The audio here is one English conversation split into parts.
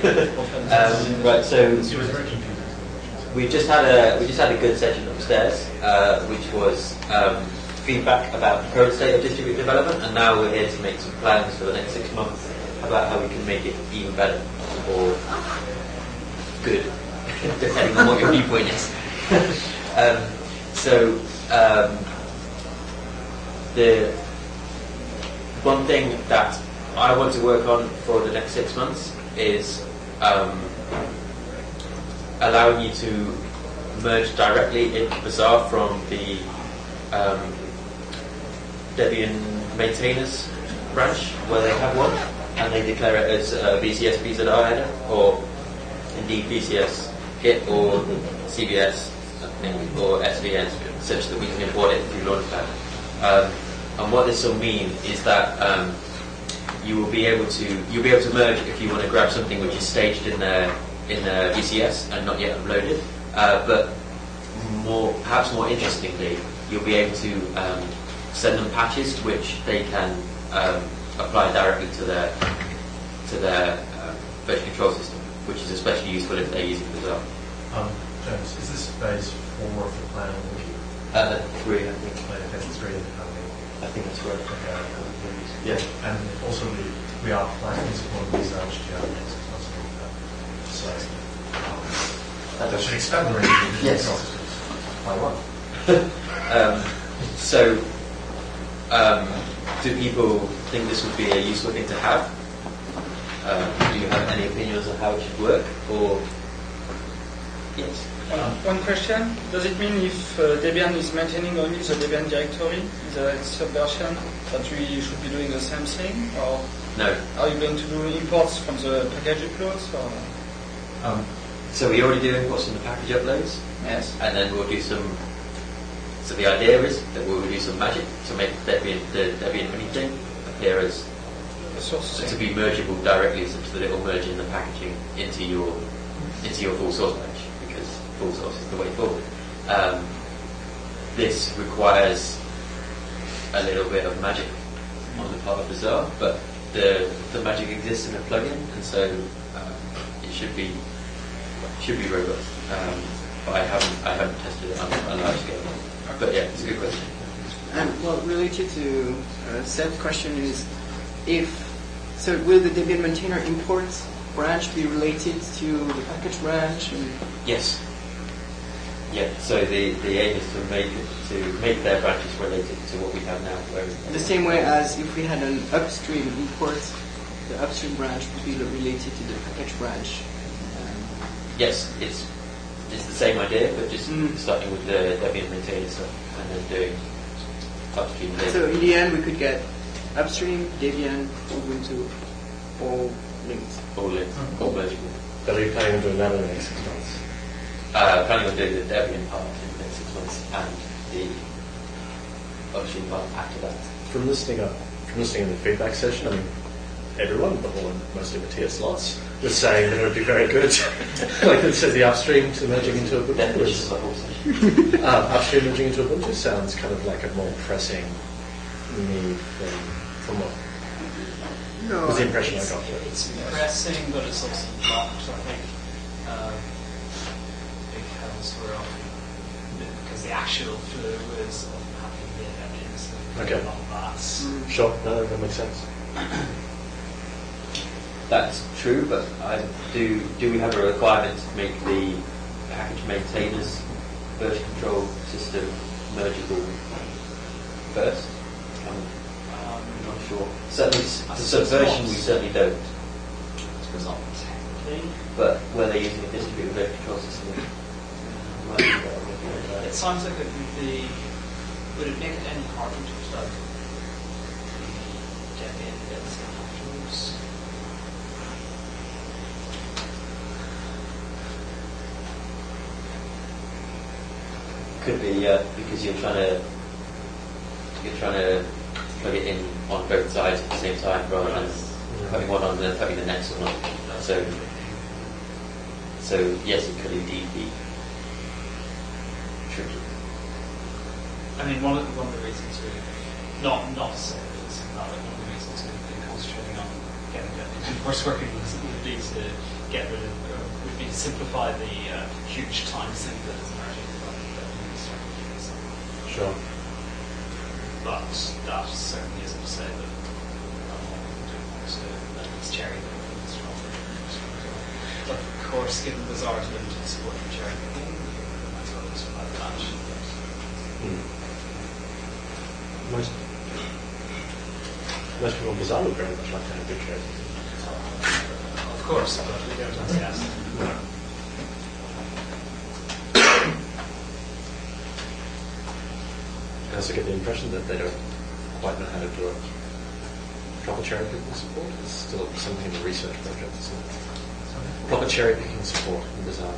Right, so we just had a good session upstairs, which was feedback about the current state of distributed development, and now we're here to make some plans for the next 6 months about how we can make it even better or good, depending on what your viewpoint is. The one thing that I want to work on for the next 6 months is allowing you to merge directly into Bazaar from the Debian maintainers branch, where they have one, and they declare it as VCS BZR header, or indeed VCS Git or CVS or SVN, such that we can import it through Launchpad. And what this will mean is that you'll be able to merge if you want to grab something which is staged in the VCS and not yet uploaded. But perhaps more interestingly, you'll be able to send them patches which they can apply directly to their version control system, which is especially useful if they're using Bazaar. James, is this phase 4 of the plan? 3, I think. Phase 3 of the plan. I think that's right. Okay. Yeah. And also we are planning to support these HDR next month. So that should expand the range of yes. processes by one. Do people think this would be a useful thing to have? Do you have any opinions on how it should work? Or yes. One question: does it mean if Debian is maintaining only the Debian directory, the subversion, that we should be doing the same thing, or no? Are you going to do imports from the package uploads, or? So we already do imports from the package uploads. Yes. And then we'll do some. So the idea is that we'll do some magic to make the Debian mini thing appear as to be mergeable directly, such that it will merge in the packaging into your full source patch, because full source is the way forward. This requires a little bit of magic on the part of Bazaar, but the magic exists in a plugin, and so it should be robust. But I haven't tested it on a large scale. But yeah, it's a good question. Well, related to Seb's question is, will the Debian maintainer import branch be related to the package branch? Yes. Yeah. So the aim is to make their branches related to what we have now. The same way as if we had an upstream import, the upstream branch would be related to the package branch. Yes, it's the same idea, but just starting with the Debian maintainer stuff and then doing upstream later. So in the end, we could get upstream, Debian, Ubuntu, all linked. All linked, all mergeable. But are you planning on doing that in the next 6 months? Planning on doing the Debian part in the next 6 months and the upstream part after that. From listening in the feedback session, I mean, everyone, but mostly Matthias Lotz, was saying that it would be very good. Like it says, the upstream to merging into Ubuntu. Upstream merging into Ubuntu sounds kind of like a more pressing need from what was the impression I got. It's pressing, but it's also blocked, I think, because we're often, because the actual flow is often happening via Debian, so okay. a lot of that. Sure, no, that makes sense. That's true, but do we have a requirement to make the package maintainers version control system mergeable first? I'm not sure. Certainly, the subversion we certainly don't. But were they using a distributed version control system? It sounds like it would be. Would it make it any harder to plug Debian bits afterwards? Could be, because you're trying to plug it in on both sides at the same time rather than putting one on and then putting the next one on. So yes, it could indeed be tricky. I mean, one of the reasons we not to say this, one of the reasons we've been concentrating on getting worse working would be to get rid of, would be to simplify the huge time sink that is emerging from the Sure. But that certainly isn't to say that it's cherry that is stronger. But of course, given Bazaar to limited support for cherry picking, we might as well just apply the branch. Most people in Bazaar would very much like to have good cherry. Of course, but we don't discuss. I also get the impression that they don't quite know how to do a proper cherry picking support. It's still something in the research project, isn't it? Proper cherry picking support in Bazaar.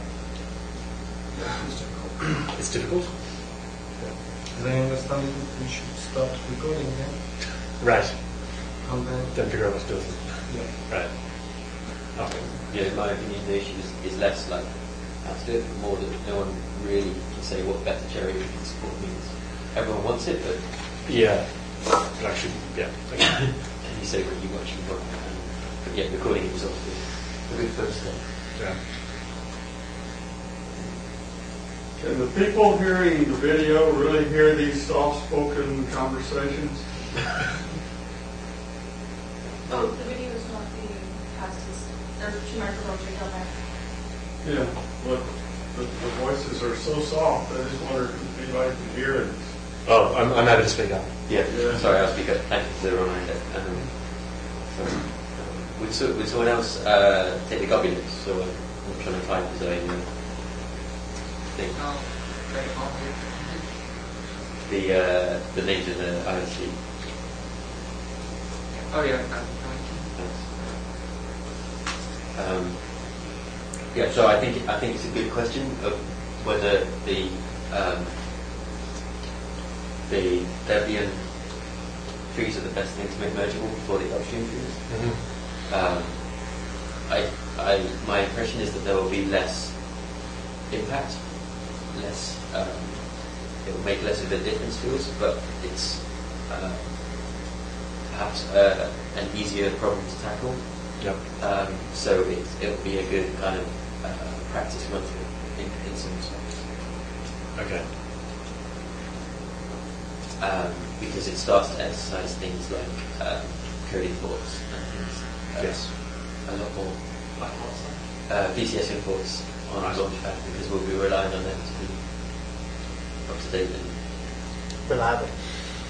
It's difficult. As I understand it, we should start recording again. Right. And then, Then figure out what to do with it. yeah. Right. Okay. Yeah, in my opinion, the issue is less like how to do it, but more that no one really can say what better cherry picking support means. Everyone wants it, but Yeah. But actually, yeah. Okay. can you say what you actually want? But yeah, recording it is obviously a good first step. Yeah. Can the people hearing the video really hear these soft-spoken conversations? Oh, the video is not being passed. There's 2 microphones right down there. Yeah, but the voices are so soft, I just wonder if anybody can hear it. Oh, I'm happy to speak up. Yeah. Yeah. Sorry, I'll speak up. Thank you for the reminder. Would someone else take the copy list? So I'm trying to type as I think. The names of the ISC. Oh yeah. Yeah, so I think it's a good question of whether the Debian trees are the best thing to make mergeable for the upstream trees. My impression is that there will be less impact, less. It will make less of a difference to us, but it's perhaps an easier problem to tackle. Yep. So it'll be a good kind of practice run in some respects. Okay. Because it starts to exercise things like coding ports and things. Yes. A lot more. Like what's that? VCS imports on Launchpad because we'll be relying on them to be up to date and Reliable.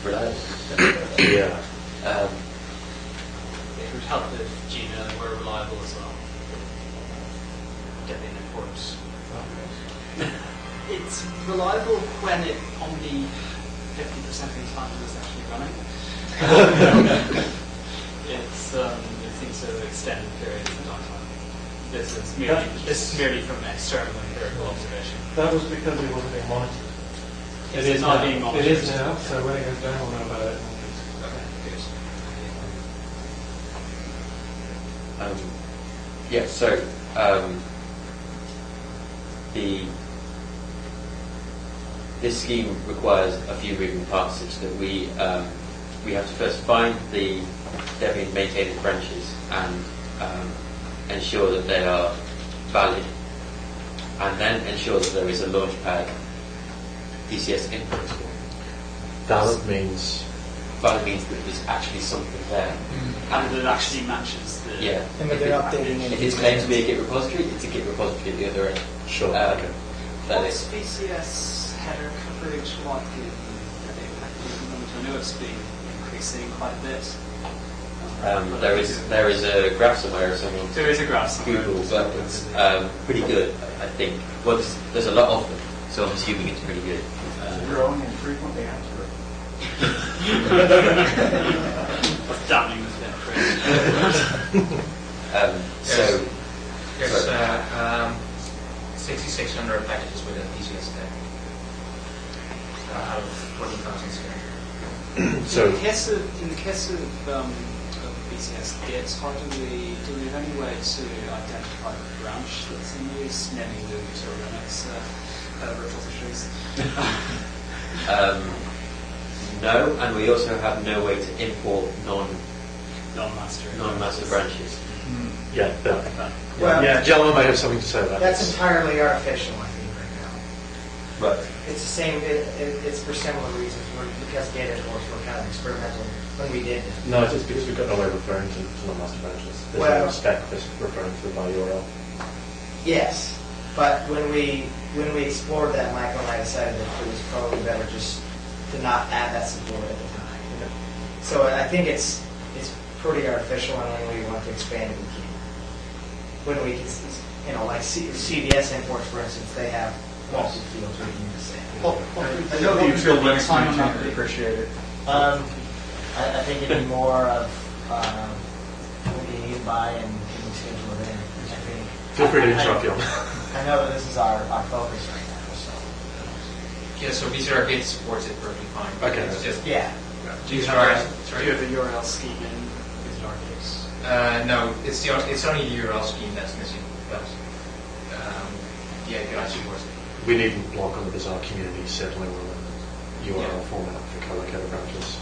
reliable. Yeah. It would help if Gmail were reliable as well. Debian imports. It's reliable when it only 50% of the time is actually running. It seems to extend periods of downtime. This is merely from external empirical observation. That was because it wasn't being monitored. It is not being monitored. It is now, so when it goes down, we'll know about it. Okay, good. Yeah, so this scheme requires a few moving parts such that we have to first find the Debian maintained branches and ensure that they are valid, and then ensure that there is a Launchpad VCS input score. Valid means. Valid means that there's actually something there. And it actually matches the... Yeah. And that they're updating it. If it's claimed to be a Git repository, it's a Git repository at the other end. Sure. Okay. That What's is. VCS header coverage like in the moment? I know it's been increasing quite a bit. There is a graph somewhere. Someone There is a graph somewhere. Google, but it's pretty good, I think. Well, there's a lot of them, so I'm assuming it's pretty good. You're only infrequently accurate. What's dabbling with that phrase? There's 6,600 packages within VCS today. Out of 14,000 scanned. So in the case of VCS Git, how do we have any way to identify the branch that's in use, naming the user Linux repositories? No, and we also have no way to import non-master branches. Yeah, Well, yeah. Gentlemen may have something to say about that's this. entirely artificial, I think, right now. But It's the same, it's for similar reasons, because data imports were kind of experimental when we did it. No, it's just because we've got no way of referring to non-master branches. There's Well- no spec that's referring to by URL. Yes, but when we explored that, Michael and I decided that it was probably better just to not add that support at the time. So I think it's pretty artificial, and when we want to expand it, we can. When we can, like CVS imports, for instance, they have multi-fields we can use the same. I know that you feel Linux maintainers would appreciate it. I think it'd be more of maybe you can buy and you can schedule it in. I think. Feel free to interrupt, Jon. I know that this is our focus right now, so. Yeah, so VCR Gate supports it perfectly fine. Okay. It's just Yeah. Do you have a URL scheme in Visual Arcade? no, it's only the URL scheme that's missing, but the API supports it. We need a block on the Bizarre community settling on the URL format for color-coded branches.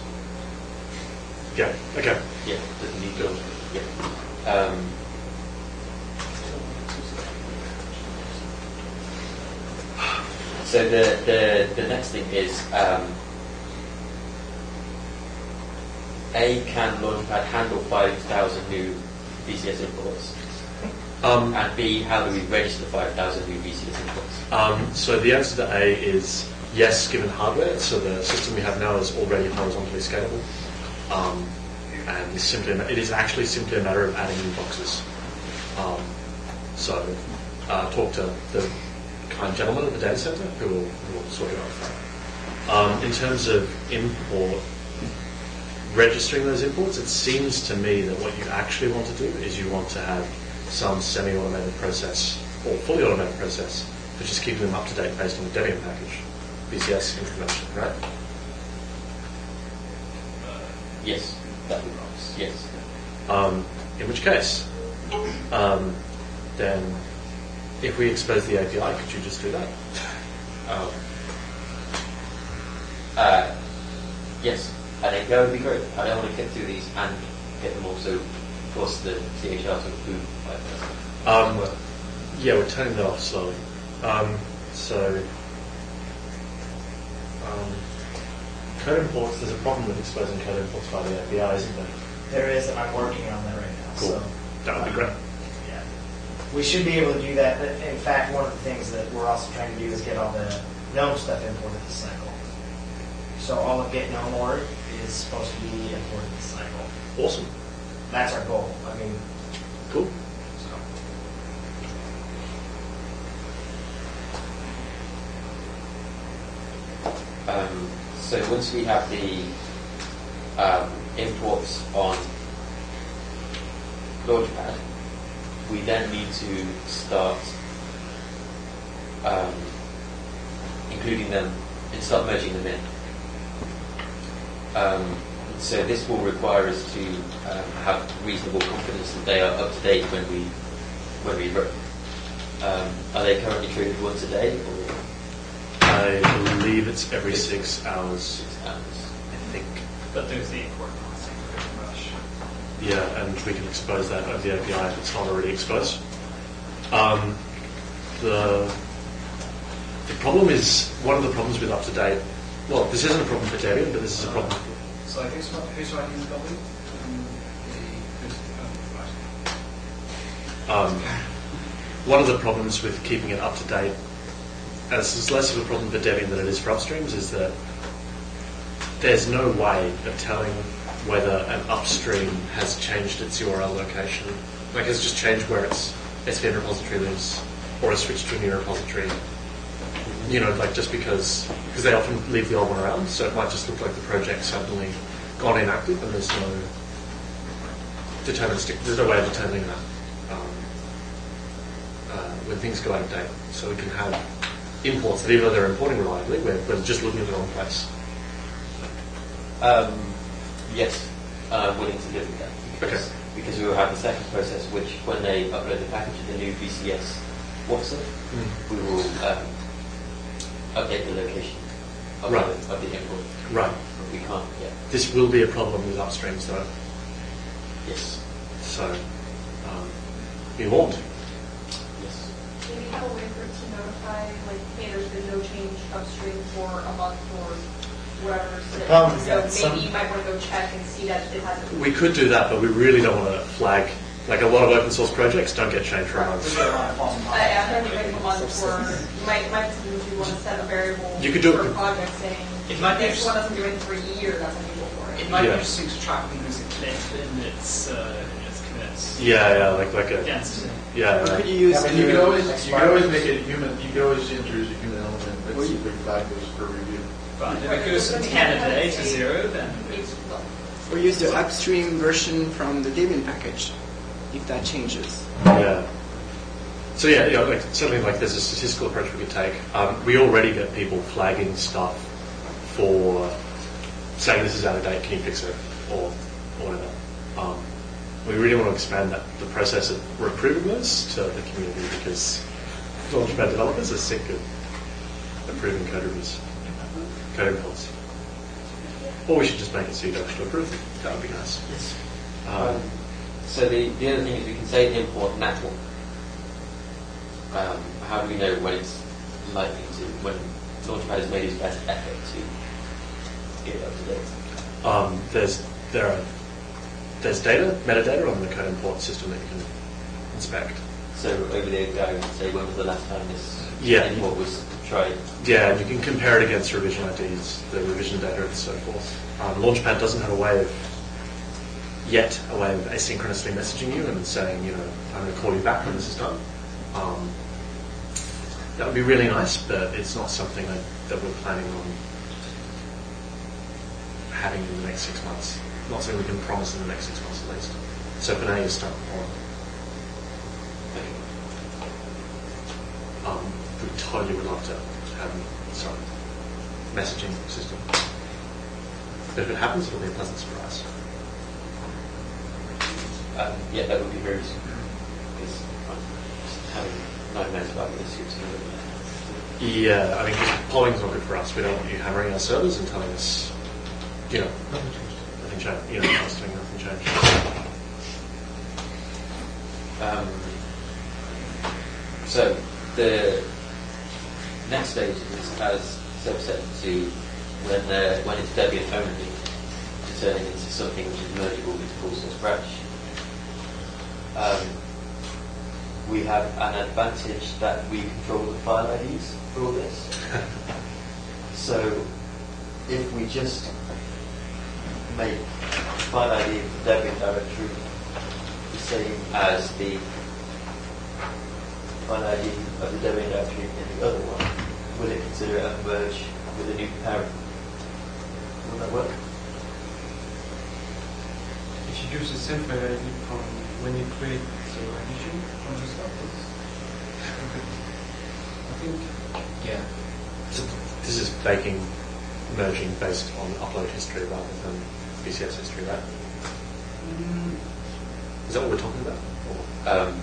Yeah, okay. yeah, doesn't need to. Yeah. So the next thing is A, can Launchpad handle 5,000 new VCS imports? And B, how do we register 5,000 new VCS imports? So the answer to A is yes, given hardware. So the system we have now is already horizontally scalable, and it is actually simply a matter of adding new boxes. So talk to the kind gentleman at the data center who will sort it out. In terms of registering those imports, it seems to me that what you actually want to do is you want to have some semi-automated process or fully automated process for just keeping them up to date based on the Debian package, VCS information, right? Yes, that would be nice. Yes. In which case, then if we expose the API, could you just do that? Yes, I think that would be great. I don't want to get through these and get them also force the CHR to approve. Yeah, we're turning that off slowly. Code imports, there's a problem with exposing code imports via the API, isn't there? There is, and I'm working on that right now. Cool. So, That would be great. yeah. We should be able to do that. In fact, one of the things that we're also trying to do is get all the GNOME stuff imported this cycle. So all of Get GNOME org is supposed to be imported this cycle. Awesome. That's our goal. I mean, Cool. so. So once we have the imports on Launchpad, we then need to start including them and start merging them in. So this will require us to have reasonable confidence that they are up to date when we run. Are they currently triggered once a day, or I believe it's every 6 hours, 6 hours? I think. But there's the import policy pretty much. Yeah, and we can expose that over the API if it's not already exposed. The problem is, one of the problems with up-to-date, well, this isn't a problem for Debian, but this is a problem for... So who's writing the building? One of the problems with keeping it up-to-date, and this is less of a problem for Debian than it is for upstreams, is that there's no way of telling whether an upstream has changed its URL location, like has just changed where its SVN repository lives, or has switched to a new repository. You know, like just because they often leave the old one around, so it might just look like the project's suddenly gone inactive, and there's no way of determining that when things go out of date. So we can have imports that, even though they're importing reliably, we're just looking at the wrong place. Yes, I'm willing to live with that. Because we will have the second process, which when they upload the package to the new VCS WhatsApp, we will update the location of, Right. of the import. Right. We can't yet. This will be a problem with upstreams, though. Yes. So, be warned. Yes. Maybe have a way for it to notify, like, hey, there's been no change upstream for a month or whatever. So maybe you might want to go check and see that it hasn't. We could do that, but we really don't want to flag. Like a lot of open source projects don't get changed for a month. I think maybe a month or you might you want to set a variable You could do for it. a project saying It might be this one doesn't do anything for a year, that's unusual for it. It might Yeah. be interesting to track when there's a cliff in its commits. Yeah, like a Density. yeah. Or could you use You could always make it human. You could always introduce a human element, but Well, see you- if we flag those for review. But if it goes from 10 a day to 0, then it's or use the upstream version from the Debian package if that changes. Yeah. So yeah, like certainly like there's a statistical approach we could take. We already get people flagging stuff for saying this is out of date, can you fix it, or whatever. We really want to expand the process of approving those to the community because Launchpad developers are sick of approving code reviews, code imports. Or we should just make it so you don't have to approve them. That would be nice. So the other thing is we can say import natural. How do we know when it's likely to, when Launchpad has made its best effort to get it up to date? There's data, metadata on the code import system that you can inspect. So over there, go and say when was the last time this Yeah. import was tried? Yeah, and you can compare it against revision IDs, the revision data, and so forth. Launchpad doesn't have a way of asynchronously messaging you and saying, I'm going to call you back when this is done. That would be really nice, but it's not something that we're planning on having in the next 6 months. Not something we can promise in the next 6 months at least. So for now, you start on. We totally would love to have some messaging system. But if it happens, it'll be a pleasant surprise. Yeah, that would be very useful. Because having 9 minutes about this scripts and everything. Yeah, I mean, polling's not good for us. We don't want you hammering our servers and telling us, nothing changed. Us doing nothing changed. So the next stage is as subset to when it's Debian only, to turn it into something which is mergeable with full source branch. We have an advantage that we control the file IDs for all this. So if we just make file ID of the Debian directory the same as the file ID of the Debian directory in the other one, will it consider it a merge with a new parent? Will that work? If you use the same file ID from when you create the addition from the start, I think. Yeah. So this is baking merging based on upload history rather than BCS history, right? Is that what we're talking about?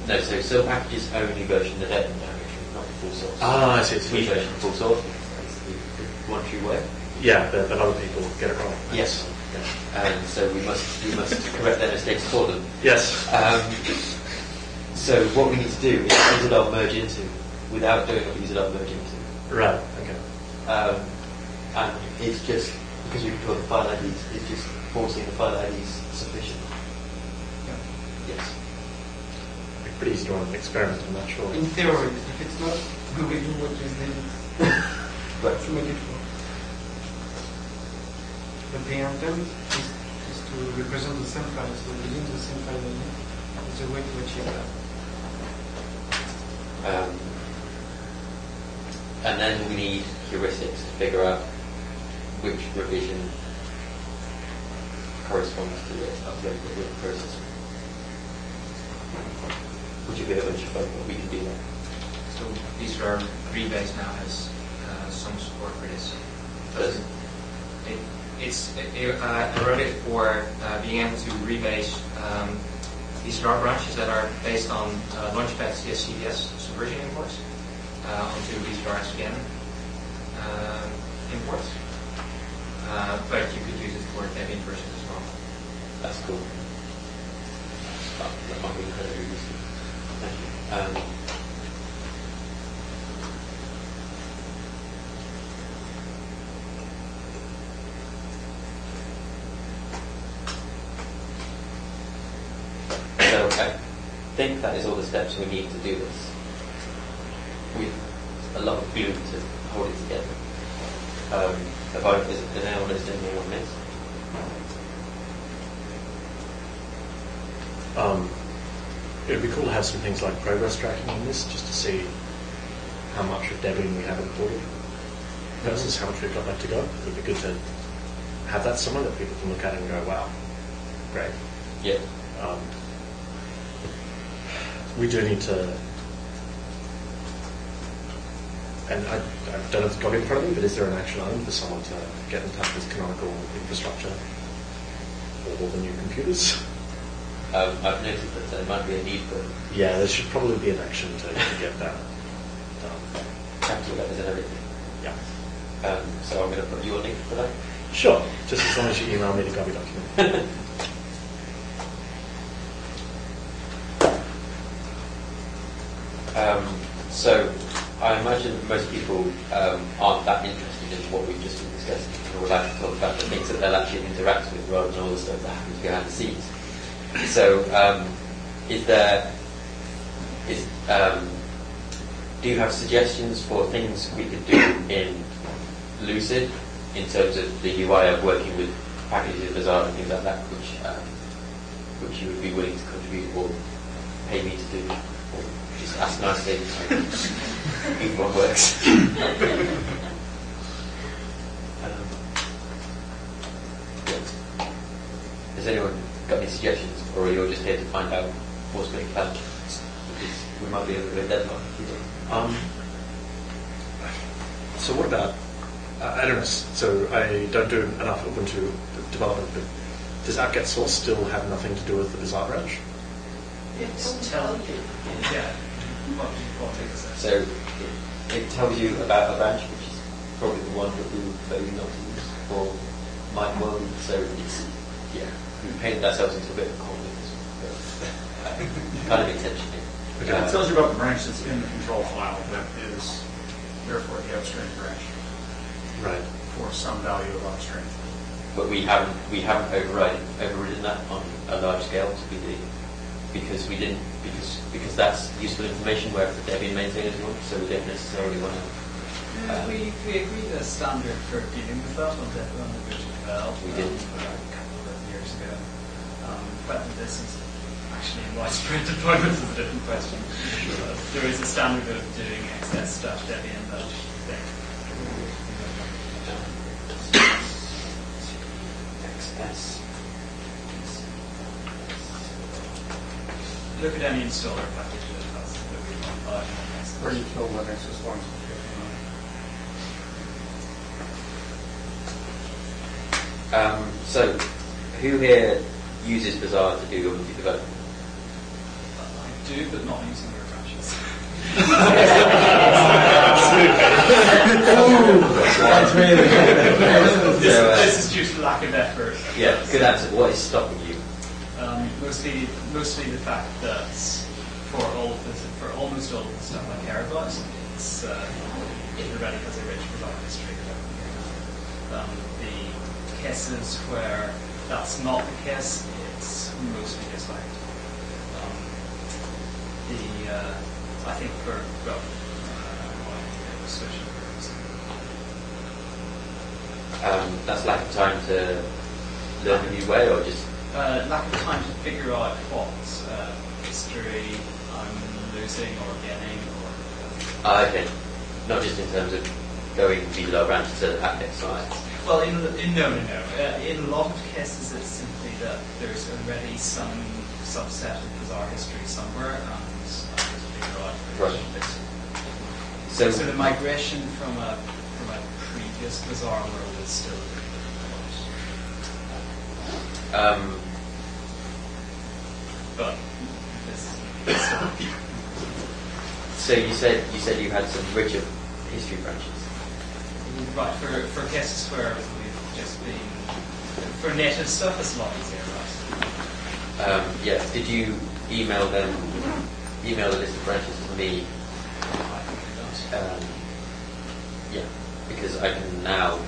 No, so some packages only version the Debian directory, not the full source. I see. We version the full source. It's the one true way. Yeah, but other people get it wrong. Yes. Yeah. And so we must correct their mistakes for them. Yes. So what we need to do is use it on merge into without doing what use it on merge into. Right. Okay. And it's just because you control the file IDs, it's just forcing the file IDs sufficient. Yes. It'd be pretty easy to run an experiment. I'm not sure. In theory, if it's not, we will do what is needed Right. to make it work. But the intent is to represent the same file, so within the same file is a way to achieve that. And then we need heuristics to figure out which revision corresponds to the upload process. Which would be a bunch of fun, but we can do that. So VSphere Rebase now has some support for this. Does it? I wrote it for being able to rebase VSphere branches that are based on Launchpad CSCVS subversion imports onto VSphere SVN imports. But you could use it for Debian versions as well. That's cool. That might be incredibly useful. Thank you. So I think that is all the steps we need to do this, with a lot of glue to hold it together. Is anyone listening to on this? It would be cool to have some things like progress tracking on this, just to see how much of Debian we have imported versus how much we've got left to go. It would be good to have that somewhere that people can look at and go, wow, great. Yeah. We do need to, and I don't have the copy in front of me, but is there an action item for someone to get in touch with Canonical infrastructure for all the new computers? I've noticed that there might be a need for Yeah, there should probably be an action to get that done. capital letters and everything. Yeah. So I'm going to put you a link for that. Sure, just as long as you email me the copy document. So I imagine most people aren't that interested in what we've just been discussing, and would like to talk about the things that they'll actually interact with rather than all the stuff that happens behind the scenes. So do you have suggestions for things we could do in Lucid in terms of the UI of working with packages, Bazaar and things like that, which you would be willing to contribute or pay me to do? Just ask nicely. Even what works. Has anyone got any suggestions, or you're just here to find out what's being planned? Because we might be able to do a deadline. So what about, I don't know, so I don't do enough Ubuntu development, but does apt-get source still have nothing to do with the Bazaar branch? It's telling you. Yeah. So it tells you about a branch, which is probably the one that we would maybe not use for my world. So it's, we painted ourselves into a bit of a corner with this one, but kind of intentionally. It tells you about the branch that's in the control file that is therefore the upstream branch. Right. For some value of upstream. But we haven't overridden that on a large scale to be because we didn't because that's useful information where the Debian maintainers want, so we don't necessarily want to. We agreed a standard for dealing with that on the virtual valve. We did a couple of years ago. Whether this is actually in widespread deployment is a different question. There is a standard of doing XS-Debian that thing. XS. Look at any installer package that has the Where you kill Linux as long as So, who here uses Bazaar to do Ubuntu development? I do, but not using their branches. That's really good. This is due to lack of effort. Yeah, good answer. What is stopping you? Mostly the fact that for almost all of the stuff I care about, it's already has a rich Bazaar history. The cases where that's not the case, it's mostly disliked. I think for switching purposes. That's lack of time to learn a new way, or just lack of time to figure out what history I'm losing or getting, or okay, not just in terms of going VLAR branches to the apt-get side. well, in a lot of cases, it's simply that there's already some subset of Bazaar history somewhere, and I just figure out Right. bits. So the migration from a previous Bazaar world is still but so you said you had some richer history branches. right for cases where we've just been for native stuff, it's a lot easier, right? Yeah, did you email the list of branches to me? Yeah, because I now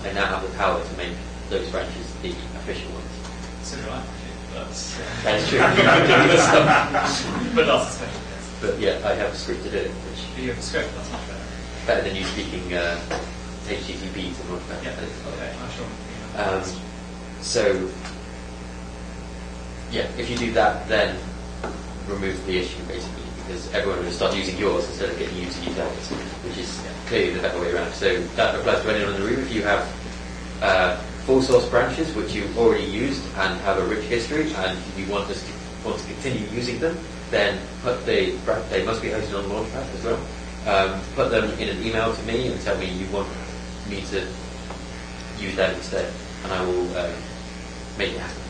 have the power to make those branches the official ones. So do I. That's true. But that's a special case. But yeah, I have a script to do it, which You have a script, that's much better than you speaking HTTP to Launchpad. Yeah, okay, I'm sure. So, yeah, if you do that, then remove the issue basically, because everyone will start using yours instead of getting you to use ours, which is clearly the better way around. So that applies to anyone in the room. If you have full source branches which you've already used and have a rich history, and you want to continue using them, then they must be hosted on Launchpad as well. Put them in an email to me and tell me you want me to use that instead, and I will make it happen.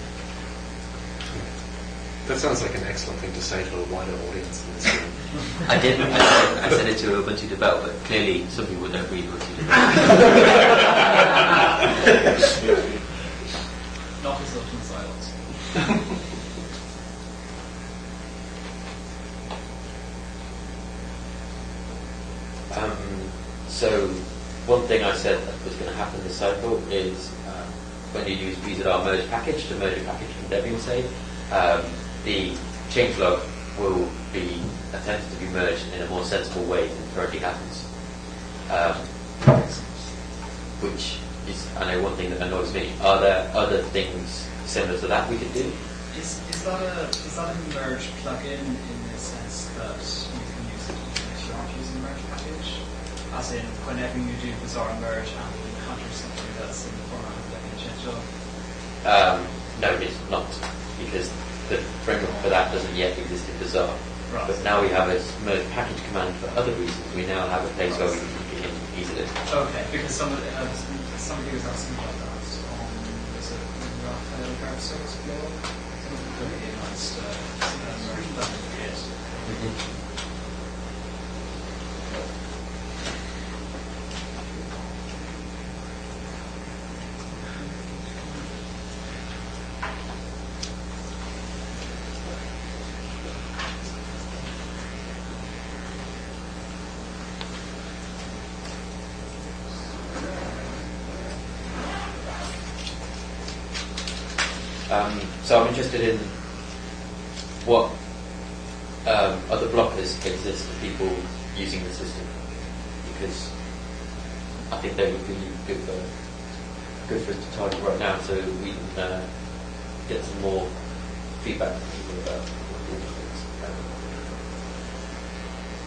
That sounds like an excellent thing to say to a wider audience in this room. I did. I said it to Ubuntu Develop, but clearly some people don't read Ubuntu Develop. Not as often as I ought. So one thing I said that was going to happen this cycle is when you use BZR merge package to merge a package from Debian, say, the changelog will be attempted to be merged in a more sensible way than currently happens. Which is, I know, one thing that annoys me. Are there other things similar to that we could do? Is that a merge plugin in the sense that you can use it if you aren't using a merge package? As in, whenever you do bizarre merge and you encounter something that's in the format of Debian changelog? No, it's not, because the framework for that doesn't yet exist in Bazaar. Right. But now we have a merge package command for other reasons. We now have a place where we can begin easily. Okay, because somebody was asking about that on Raphael Garcia's blog. Something really nice merge plugin to create. So I'm interested in what other blockers exist for people using the system, because I think they would be good for us to target right now, so we can get some more feedback from people about things.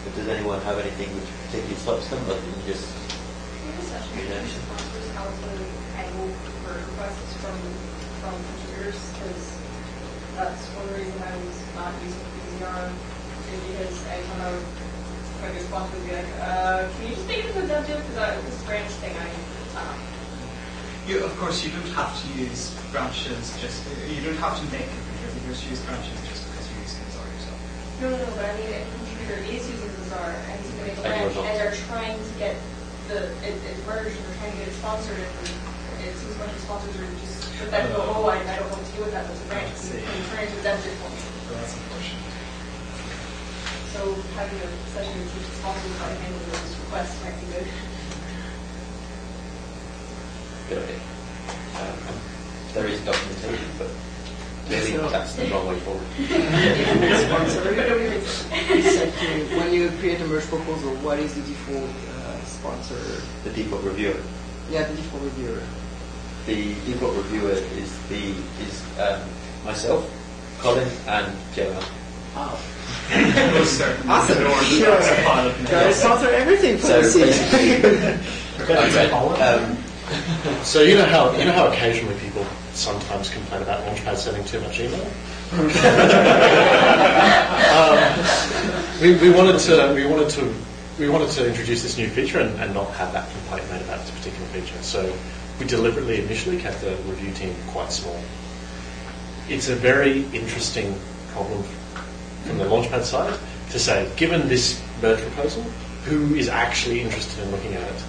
But does anyone have anything which particularly stops them, other than just sponsors how to handle merge requests from contributors, because that's one reason I was not using BZR, is because anytime I would try to do a sponsor would be like, can you just make it into a dev div? Because this branch thing, Of course, you don't have to use branches you don't have to make contributors use branches just because you're using Bazaar yourself. No, but I mean, if a contributor is using Bazaar and he's going to make a branch and they're trying to get it merged and they're trying to get it sponsored, and it seems a bunch of sponsors are just but then go, I don't know what to do with that, that's a branch. Can you turn it into a dev div for me? Well, that's unfortunate. So having a session with each sponsor how to handle those requests might be good. good idea? There is documentation, but clearly that's the wrong way forward. When you create a merge proposal, what is the default sponsor? The default reviewer. Yeah, the default reviewer. The default reviewer is myself, Colin, and Gemma. Oh. Awesome. Guys, sponsor everything for So us. So you know how occasionally people sometimes complain about Launchpad sending too much email. We wanted to introduce this new feature and not have that complaint made about this particular feature. So we deliberately initially kept the review team quite small. It's a very interesting problem from the Launchpad side to say, given this merge proposal, who is actually interested in looking at it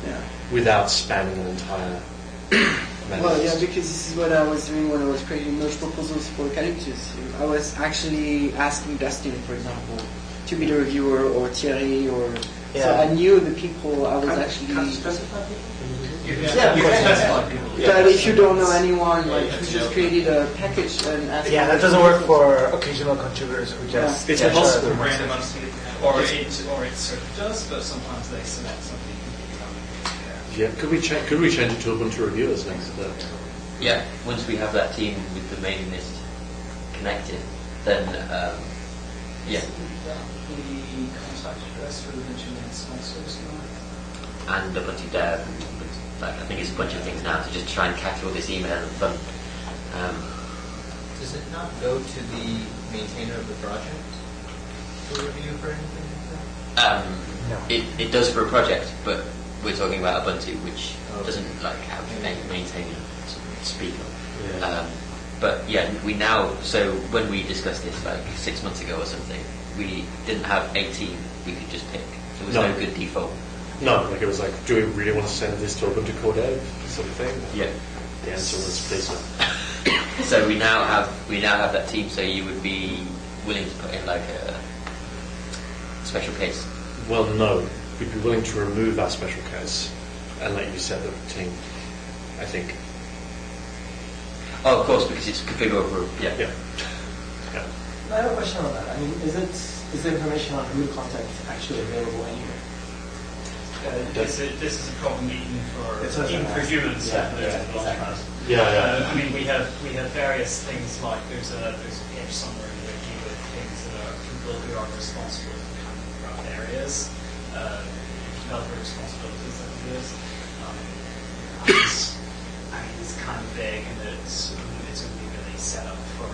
without spamming an entire Well, yeah, because this is what I was doing when I was creating merge proposals for Eucalyptus. I was actually asking Dustin, for example, to be the reviewer, or Thierry, or so I knew the people I was actually. Can you specify people? Yeah, you can specify people. But if you don't know anyone, like who just created a package and asked. Yeah, that doesn't work for occasional contributors who just. It's possible. Random or it sort of does, but sometimes they select something. Yeah, could we change it to Ubuntu reviewers next to that? Yeah, once we have that team with the mailing list connected, then yeah. The contact address for the Ubuntu small service line. And Ubuntu Dev, and, like, I think it's a bunch of things now to just try and catch all this email and fun. Does it not go to the maintainer of the project for review for anything like that? No. It does for a project, but we're talking about Ubuntu, which doesn't like have any maintainer to speak of. Yeah. But yeah, we now. So when we discussed this like 6 months ago or something, we didn't have a team we could just pick. There was no good default. No, like it was like, do we really want to send this to Ubuntu Core Dev sort of thing? Yeah. The answer was please no. So we now have that team. So you would be willing to put in like a special case? Well, no. We'd be willing to remove our special case and let you set the team, I think. Oh, of course, because it's configurable. Yeah. I have a question on that. I mean, is the information on who to contact actually available anywhere? This is a problem even for humans. Yeah. I mean, we have various things like there's a page somewhere in the wiki with things that are people who are responsible for around areas, developer responsibilities like this. I mean, it's kind of vague, and it's only really set up for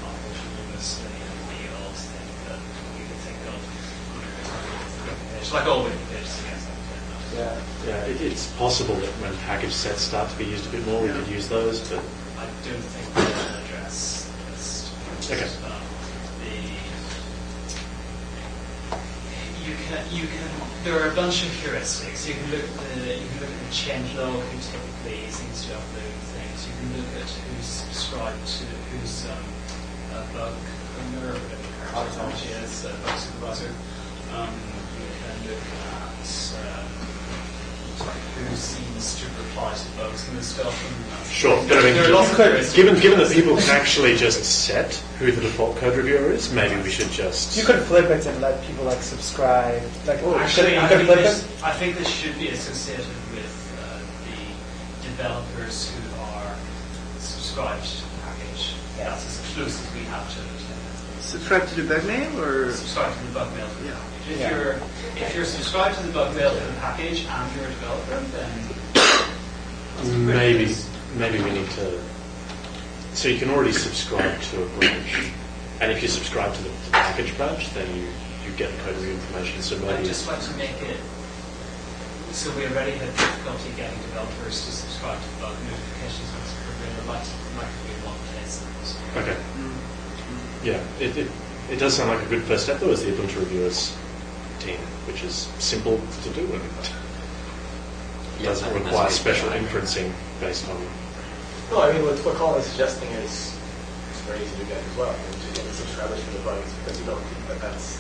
convolutionalness and the old thing that we could think of. It's like all wiki pages, I guess. It's possible that when package sets start to be used a bit more, we could use those, but I don't think we will address this. Okay. You can. There are a bunch of heuristics. You can look at the changelog who typically seems to upload things. You can look at who's subscribed to who's a bug owner, whatever the terminology is, a bug supervisor. You can look at who seems to reply to bugs and stuff. sure. But I mean, given that people can actually just set who the default code reviewer is, maybe we should just. You could flip it and let people like subscribe. Like, actually, I think this should be associated with the developers who are subscribed to the package. Yeah. That's as close as we have to it. Subscribe to the bug mail, or subscribe to the bug mail for the package. If you're subscribed to the bug mail for the package and you're a developer, then maybe we need to. So you can already subscribe to a branch, and if you subscribe to the package branch, then you get the code review information. So maybe I just want to make it so we already had difficulty getting developers to subscribe to bug notifications on the like we want place. Okay. Yeah, it does sound like a good first step, though, as the Ubuntu reviewers team, which is simple to do and doesn't require special inferencing based on. No, I mean what Colin is suggesting is it's very easy to get as well. To get the subscribers for the bugs because you don't think that that's.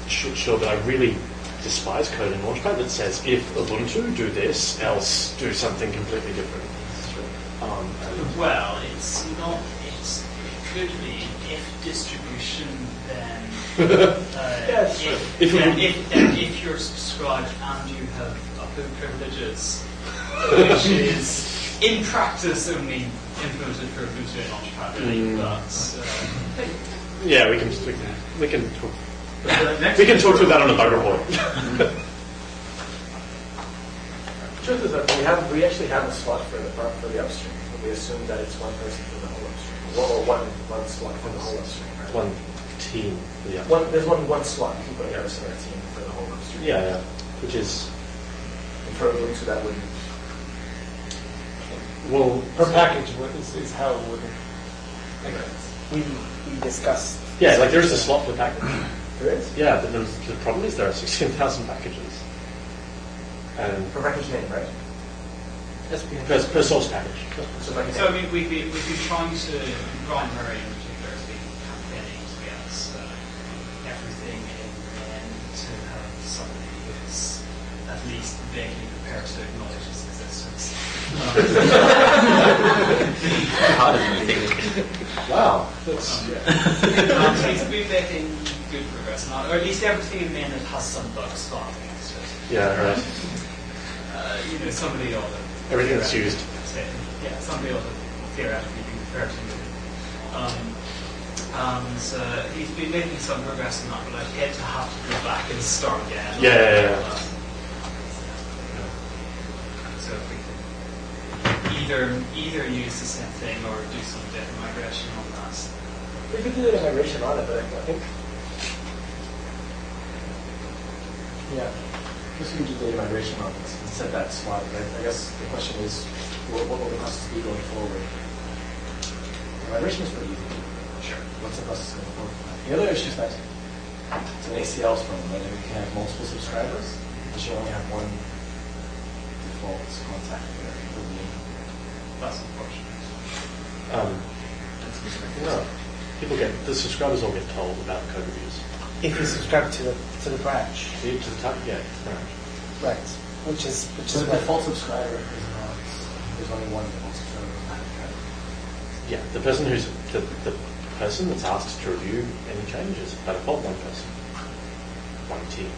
Sure, but I really despise code in Launchpad that says if Ubuntu do this, else do something completely different. Well, it's not. It could be if distribution, then if you're subscribed and you have upload privileges, which is in practice only implemented for Ubuntu and Launchpad, really, but yeah, we can talk. We can talk through that on a bug report. The truth is that we actually have a slot for the upstream. We assume that it's one person for the whole upstream, or one slot for the whole upstream. Right? One team for the upstream. There's one slot you can put a center team for the whole upstream. Yeah, which is. And for Ubuntu, that wouldn't. Well, per package is how it would. We discussed. Yeah, like there is a slot for package. There is? Yeah, but the problem is there are 16,000 packages. And per package name, right? Per source package. So I mean, we've been trying to, Brian Murray in particular has been campaigning to get everything in end to have somebody who's at least vaguely prepared to acknowledge its existence. Harder than you think. Wow. He's been making good progress, or at least everything in Mainnet has some bugs spotted against it. Yeah, right. Somebody ought to. Everything that's used. Yeah, somebody ought to theoretically be prepared to move. And he's been making some progress in that, but I'd hate to have to go back and start again. Yeah. So if we can either use the same thing or do some data migration on that. We could do data migration on it, but I think. Yeah. I guess we can do data migration on it and set that slide. Right? I guess the question is, what will the process be going forward? The migration is pretty easy. Sure. What's the process going forward? The other issue is that it's an ACL from, right? And we can have multiple subscribers, but you only have one default contact there. That's unfortunate. No. The subscribers all get told about the code reviews. If you subscribe to the branch. To the type, yeah, branch. Right. Which is the default subscriber is not. There's only one default subscriber. Yeah, the person that's asked to review any changes by default one person, one team.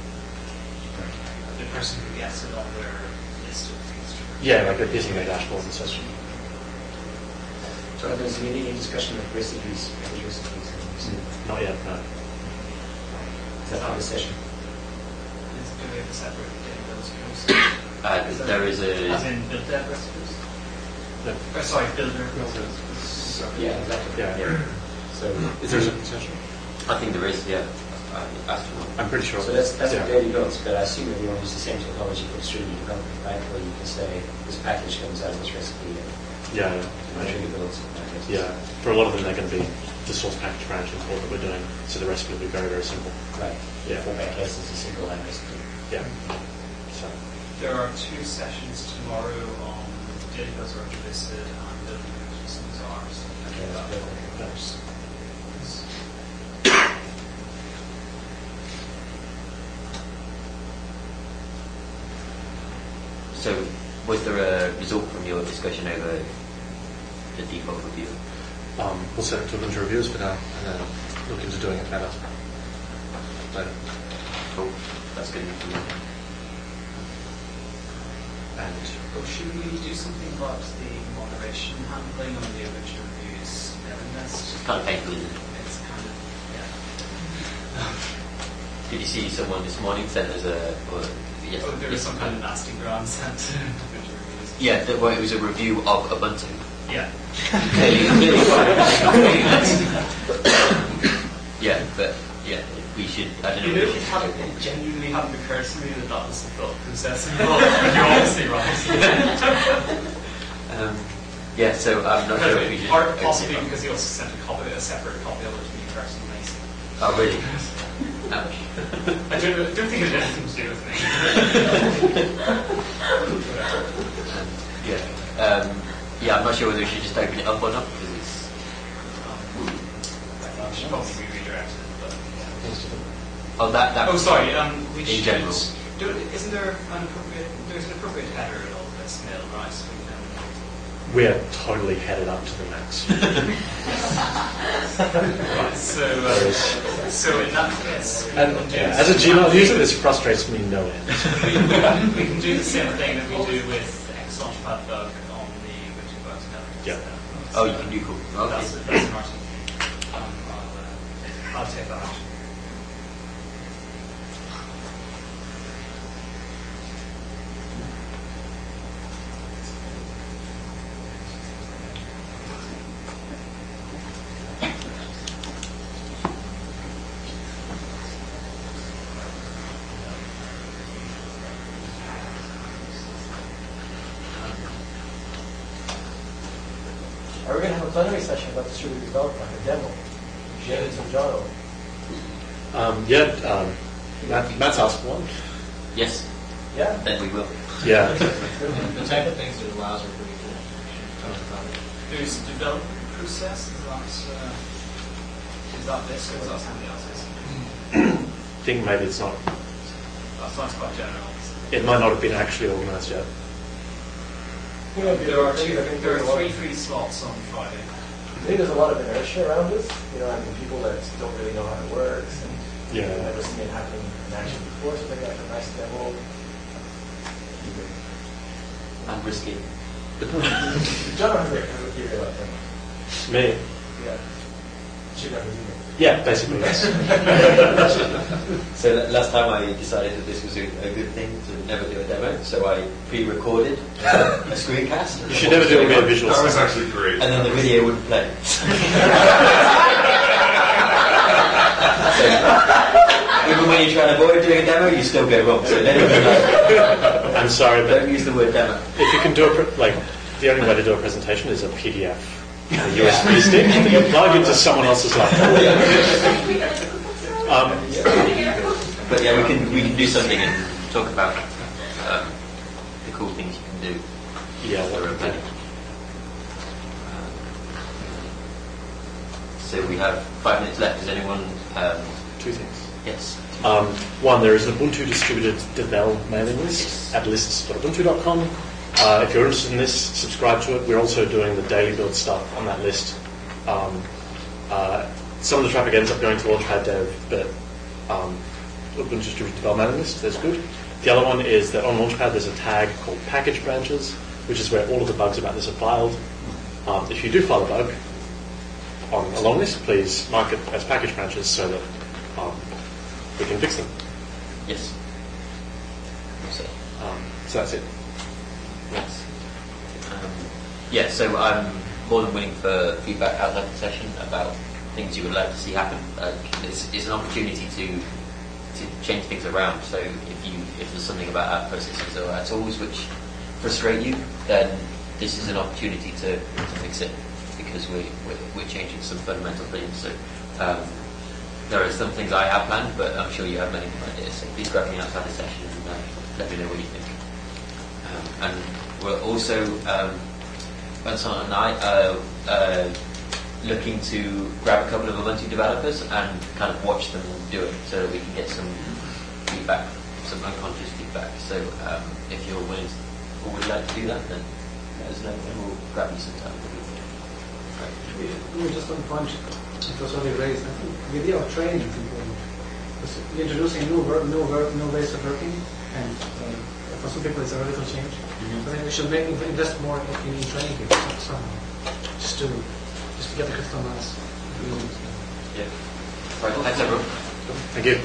The person who gets it on their list of things to review. Yeah, like using their dashboard and such. So there's any discussion of recipes, package recipes? Not yet, no. Is that the session? Do we have a separate data build tools? There is a... As in build dev recipes? No. Builder. Yeah, exactly. Yeah. So is there a session? I think there is, yeah. I'm pretty sure. So that's what daily builds, but I assume everyone uses the same technology for extremely development, right? Where you can say this package comes out of this recipe and daily builds. Yeah, for a lot of them they're going to be the source package branch import that we're doing, so the recipe will be very, very simple. Right. Yeah. Format case is a single line recipe. Yeah. So there are 2 sessions tomorrow on daily builds are listed and building systems are. So, was there a result from your discussion over the default review? We'll send it to a bunch of reviewers for now, and then look into doing it better later. Cool. That's good. And should we do something about the moderation handling on the original reviews mailing list? It's kind of painful, isn't it? It's kind of, yeah. Did you see someone this morning sent us there was some kind of nasty gram sent to individual reviews. Yeah, well, it was a review of Ubuntu. Yeah. Yeah, but yeah, we should. I don't know. It genuinely hadn't occurred to me that was the thought process involved. You're obviously right. Yeah, so I'm not sure if we should. Or possibly because he also sent a separate copy of it to me personally. Oh, really? Ouch. I don't think it had anything to do with me. Yeah, I'm not sure whether we should just open it up or not because it's. I should probably be redirected, but yeah. Oh, that. Oh, sorry. We in should. general. Isn't there an appropriate? There's an appropriate header in all this mail, right? So we are totally headed up to the max. Right. So in that case, and as a Gmail user, this frustrates me no end. we can do the same thing that we do with Launchpad bug on the Ubuntu bugs mail. Yeah. Oh, you can do cool. Okay. That's an article. I'll take that out. Are we going to have a plenary session about distributed development, like a demo? James and John? Matt's asked one. Yes. Yeah. Then we will. Yeah. The type of things it allows are pretty cool. There's development process. Is that this or is that somebody else's? I think maybe it's not. That sounds quite general. It might not have been actually organised yet. There are three free slots on Friday. I think there's a lot of inertia around this. People that don't really know how it works, and Yeah. never seen it happening in action before, so they got a nice demo. And risky. John has a theory about them. Me? Yeah. Should never do it. Yeah, basically, yes. So last time I decided that this was a good thing to never do a demo, so I pre-recorded a screencast. You should never do a visual That was stuff. actually great. And then the video wouldn't play. So, even when you try to avoid doing a demo, you still go wrong. So don't even I'm sorry, but don't use the word demo. if you can do the only way to do a presentation is a PDF, a USB stick that you plug into someone else's laptop. But yeah, we can do something and talk about the cool things you can do. Yeah, that are embedded. So we have 5 minutes left. Does anyone? Two things. Yes. One, there is an Ubuntu distributed Devel mailing list at lists.ubuntu.com. If you're interested in this, subscribe to it. We're also doing the daily build stuff on that list. Some of the traffic ends up going to Launchpad Dev, but Ubuntu distributed Devel mailing list, that's good. The other one is that on Launchpad there's a tag called package branches, which is where all of the bugs about this are filed. If you do file a bug along this, please mark it as package branches so that we can fix them. Yes. So that's it. Yes. So I'm more than willing for feedback outside the session about things you would like to see happen. It's an opportunity to change things around. So if there's something about our processes or our tools which frustrate you, then this is an opportunity to fix it because we're changing some fundamental things. So there are some things I have planned, but I'm sure you have many more ideas. So please grab me outside the session and let me know what you think. And we're also, Vincent and I, looking to grab a couple of Ubuntu developers and kind of watch them do it so that we can get some feedback, some unconscious feedback. So if you're willing to, or would like to do that, then let us know and we'll grab you some time. We were just on point, it was already raised. I think the idea of training is important. Because you're introducing new ways of working, and for some people it's a radical change. I think we should invest more in training people somehow, just to get the critical mass. Yeah. Right. Thanks everyone. Thank you.